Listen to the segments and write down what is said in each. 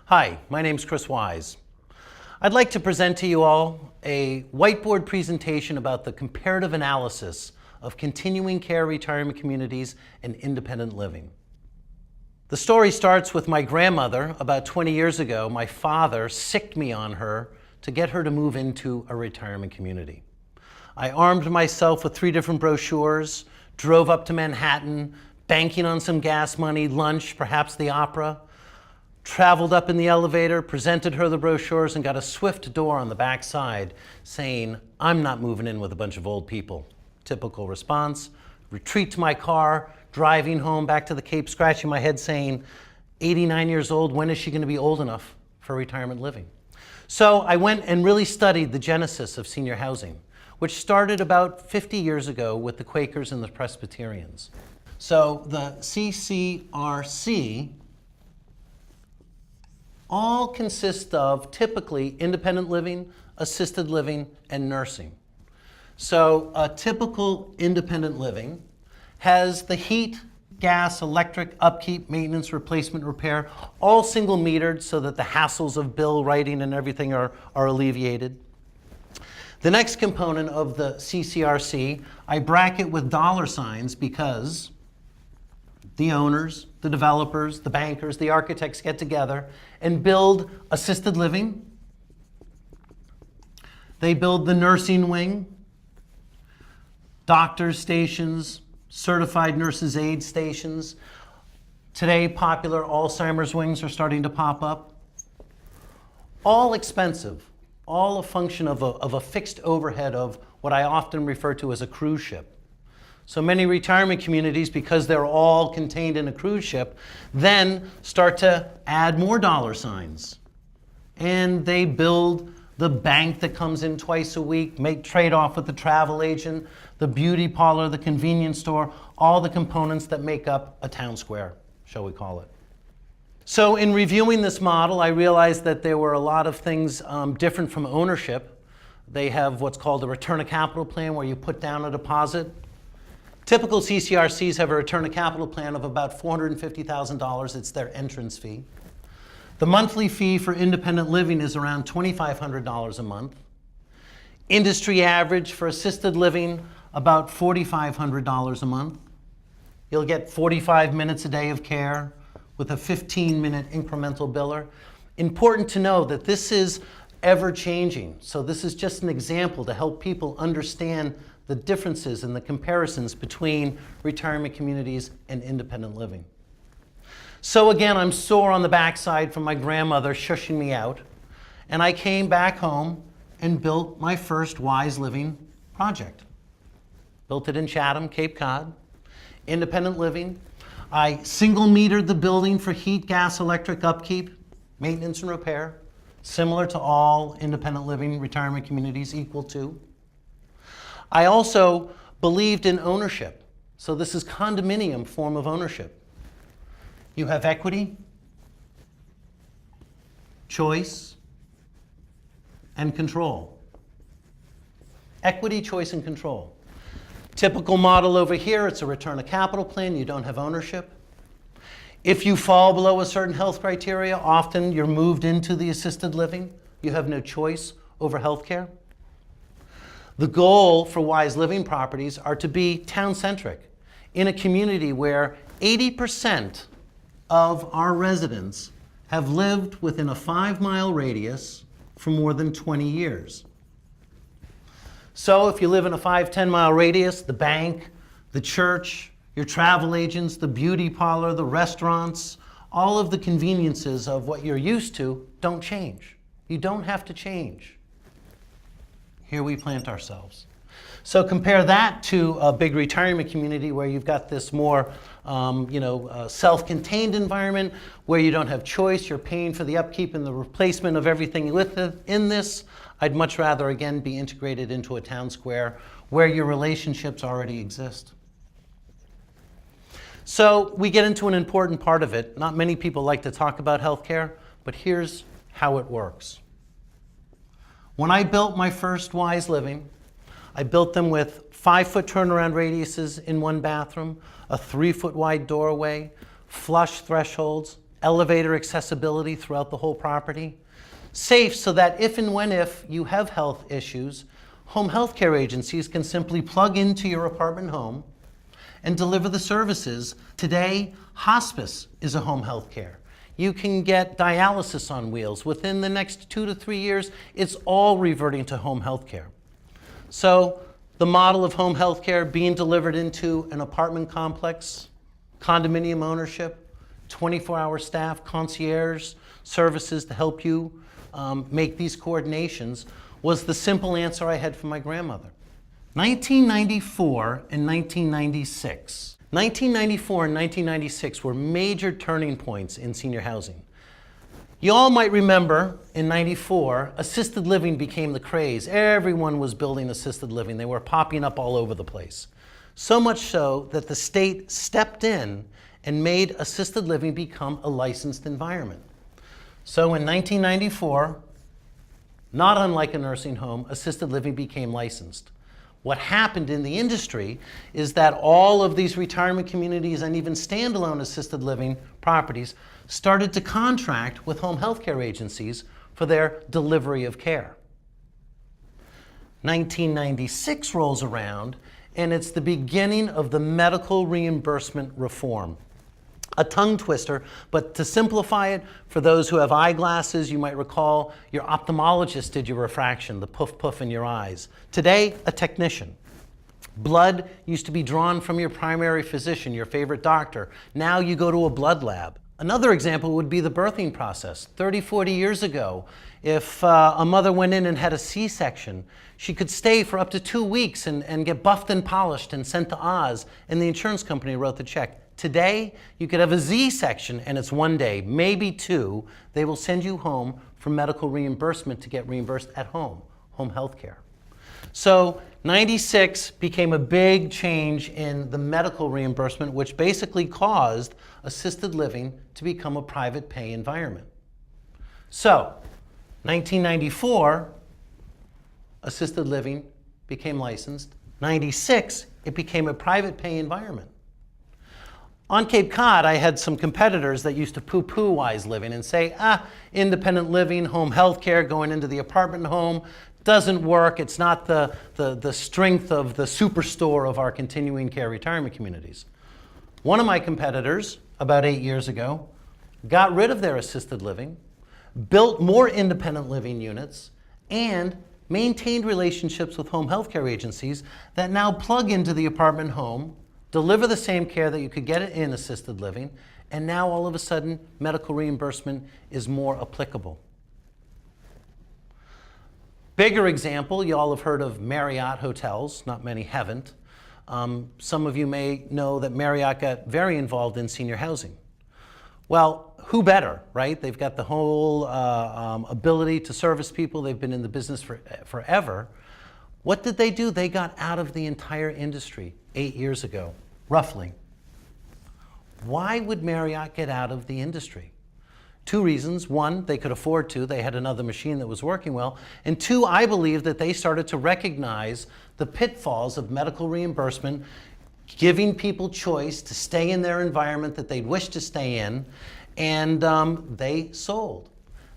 Hi, my name's Chris Wise. I'd like to present to you all a whiteboard presentation about the comparative analysis of continuing care retirement communities and independent living. The story starts with my grandmother. About 20 years ago, my father sicked me on her to get her to move into a retirement community. I armed myself with 3 different brochures, drove up to Manhattan, banking on some gas money, lunch, perhaps the opera, traveled up in the elevator, presented her the brochures, and got a swift door on the back side saying, "I'm not moving in with a bunch of old people." Typical response. Retreat to my car, driving home back to the Cape, scratching my head saying, 89 years old, when is she going to be old enough for retirement living? So I went and really studied the genesis of senior housing, which started about 50 years ago with the Quakers and the Presbyterians. So the CCRC all consist of typically independent living, assisted living, and nursing. So a typical independent living has the heat, gas, electric, upkeep, maintenance, replacement, repair, all single metered so that the hassles of bill writing and everything are alleviated. The next component of the CCRC, I bracket with $signs because the owners, the developers, the bankers, the architects get together and build assisted living. They build the nursing wing, doctors' stations, certified nurses' aid stations. Today, popular Alzheimer's wings are starting to pop up. All expensive, all a function of a fixed overhead of what I often refer to as a cruise ship. So many retirement communities, because they're all contained in a cruise ship, then start to add more $signs. And they build the bank that comes in twice a week, make trade-off with the travel agent, the beauty parlor, the convenience store, all the components that make up a town square, shall we call it. So in reviewing this model, I realized that there were a lot of things different from ownership. They have what's called a return of capital plan where you put down a deposit. Typical CCRCs have a return of capital plan of about $450,000. It's their entrance fee. The monthly fee for independent living is around $2,500 a month. Industry average for assisted living, about $4,500 a month. You'll get 45 minutes a day of care with a 15-minute incremental biller. Important to know that this is ever changing. So this is just an example to help people understand the differences and the comparisons between retirement communities and independent living. So again, I'm sore on the backside from my grandmother shushing me out, and I came back home and built my first Wise Living project. Built it in Chatham, Cape Cod, independent living. I single metered the building for heat, gas, electric, upkeep, maintenance and repair, similar to all independent living retirement communities, equal to. I also believed in ownership. So this is condominium form of ownership. You have equity, choice, and control. Equity, choice, and control. Typical model over here, it's a return of capital plan. You don't have ownership. If you fall below a certain health criteria, often you're moved into the assisted living. You have no choice over health care. The goal for Wise Living properties are to be town-centric in a community where 80% of our residents have lived within a 5-mile radius for more than 20 years. So if you live in a 5-10 mile radius, the bank, the church, your travel agents, the beauty parlor, the restaurants, all of the conveniences of what you're used to don't change. You don't have to change. Here we plant ourselves. So compare that to a big retirement community where you've got this more self-contained environment where you don't have choice. You're paying for the upkeep and the replacement of everything within this. I'd much rather, again, be integrated into a town square where your relationships already exist. So we get into an important part of it. Not many people like to talk about healthcare, but here's how it works. When I built my first Wise Living, I built them with 5-foot turnaround radiuses in one bathroom, a 3-foot wide doorway, flush thresholds, elevator accessibility throughout the whole property, safe so that if you have health issues, home health care agencies can simply plug into your apartment home and deliver the services. Today, hospice is a home health care. You can get dialysis on wheels. Within the next 2 to 3 years, it's all reverting to home health care. So the model of home health care being delivered into an apartment complex, condominium ownership, 24-hour staff, concierge services to help you make these coordinations was the simple answer I had from my grandmother. 1994 and 1996. 1994 and 1996 were major turning points in senior housing. You all might remember in 94, assisted living became the craze. Everyone was building assisted living. They were popping up all over the place. So much so that the state stepped in and made assisted living become a licensed environment. So in 1994, not unlike a nursing home, assisted living became licensed. What happened in the industry is that all of these retirement communities and even standalone assisted living properties started to contract with home health care agencies for their delivery of care. 1996 rolls around, and it's the beginning of the medical reimbursement reform. A tongue twister, but to simplify it, for those who have eyeglasses, you might recall your ophthalmologist did your refraction, the puff puff in your eyes. Today, a technician. Blood used to be drawn from your primary physician, your favorite doctor. Now you go to a blood lab. Another example would be the birthing process. 30, 40 years ago, if a mother went in and had a C-section, she could stay for up to 2 weeks and get buffed and polished and sent to Oz, and the insurance company wrote the check. Today, you could have a Z-section and it's 1 day, maybe 2. They will send you home for medical reimbursement to get reimbursed at home, home health care. So 96 became a big change in the medical reimbursement, which basically caused assisted living to become a private pay environment. So 1994, assisted living became licensed. 96, it became a private pay environment. On Cape Cod, I had some competitors that used to poo-poo wise living and say, independent living, home health care, going into the apartment home, doesn't work. It's not the strength of the superstore of our continuing care retirement communities. One of my competitors, about 8 years ago, got rid of their assisted living, built more independent living units, and maintained relationships with home health care agencies that now plug into the apartment home, deliver the same care that you could get in assisted living, and now all of a sudden medical reimbursement is more applicable. Bigger example, you all have heard of Marriott hotels, not many haven't. Some of you may know that Marriott got very involved in senior housing. Well, who better, right? They've got the whole ability to service people. They've been in the business forever. What did they do? They got out of the entire industry 8 years ago, roughly. Why would Marriott get out of the industry? 2 reasons. 1, they could afford to. They had another machine that was working well. And 2, I believe that they started to recognize the pitfalls of medical reimbursement, giving people choice to stay in their environment that they'd wish to stay in, and they sold.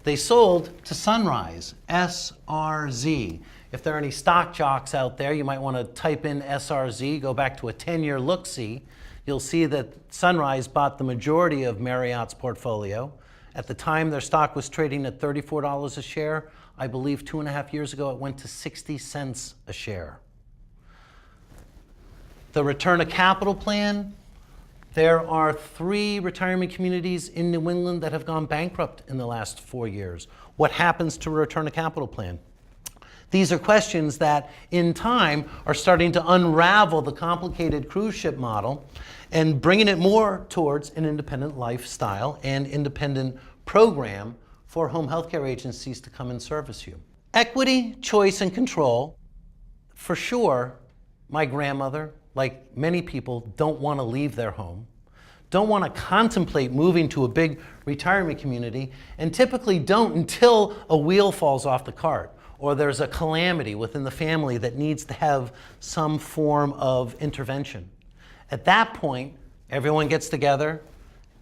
They sold to Sunrise, SRZ. If there are any stock jocks out there, you might want to type in SRZ, go back to a 10-year look-see. You'll see that Sunrise bought the majority of Marriott's portfolio. At the time, their stock was trading at $34 a share. I believe 2.5 years ago, it went to 60 cents a share. The return of capital plan, there are 3 retirement communities in New England that have gone bankrupt in the last 4 years. What happens to a return of capital plan? These are questions that, in time, are starting to unravel the complicated cruise ship model and bringing it more towards an independent lifestyle and independent program for home health care agencies to come and service you. Equity, choice, and control. For sure, my grandmother, like many people, don't want to leave their home, don't want to contemplate moving to a big retirement community, and typically don't until a wheel falls off the cart, or there's a calamity within the family that needs to have some form of intervention. At that point, everyone gets together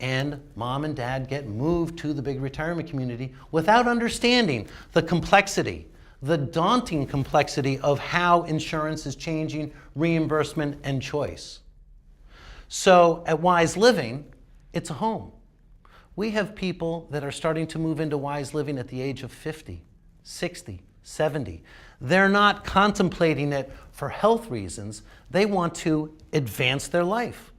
and mom and dad get moved to the big retirement community without understanding the complexity, the daunting complexity of how insurance is changing reimbursement and choice. So at Wise Living, it's a home. We have people that are starting to move into Wise Living at the age of 50, 60, 70. They're not contemplating it for health reasons. They want to advance their life.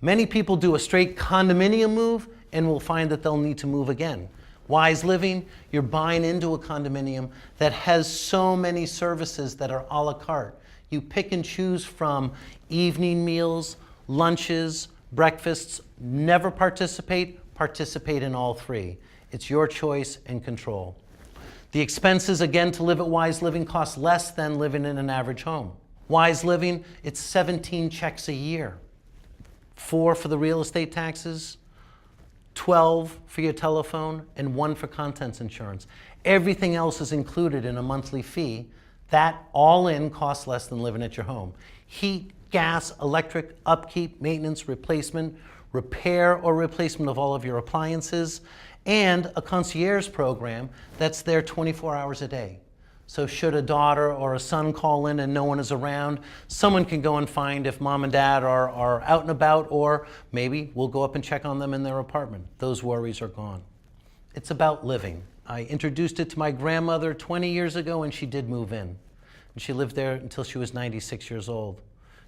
Many people do a straight condominium move and will find that they'll need to move again. Wise Living, you're buying into a condominium that has so many services that are a la carte. You pick and choose from evening meals, lunches, breakfasts. Never participate in all three. It's your choice and control. The expenses, again, to live at Wise Living cost less than living in an average home. Wise Living, it's 17 checks a year. 4 for the real estate taxes, 12 for your telephone, and 1 for contents insurance. Everything else is included in a monthly fee. That all in costs less than living at your home. Heat, gas, electric, upkeep, maintenance, replacement, repair or replacement of all of your appliances, and a concierge program that's there 24 hours a day. So should a daughter or a son call in and no one is around, someone can go and find if mom and dad are out and about, or maybe we'll go up and check on them in their apartment. Those worries are gone. It's about living. I introduced it to my grandmother 20 years ago and she did move in. And she lived there until she was 96 years old.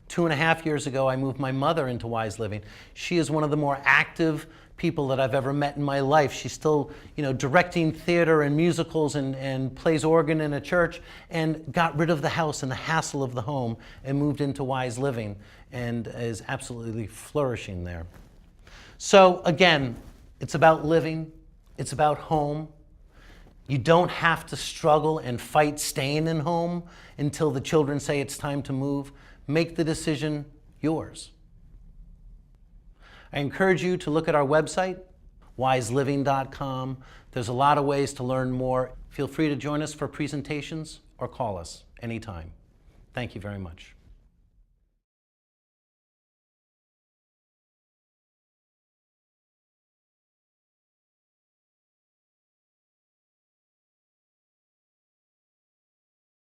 2.5 years ago, I moved my mother into Wise Living. She is one of the more active people that I've ever met in my life. She's still, directing theater and musicals and plays organ in a church, and got rid of the house and the hassle of the home and moved into Wise Living and is absolutely flourishing there. So again, it's about living, it's about home. You don't have to struggle and fight staying in home until the children say it's time to move. Make the decision yours. I encourage you to look at our website, wiseliving.com. There's a lot of ways to learn more. Feel free to join us for presentations or call us anytime. Thank you very much.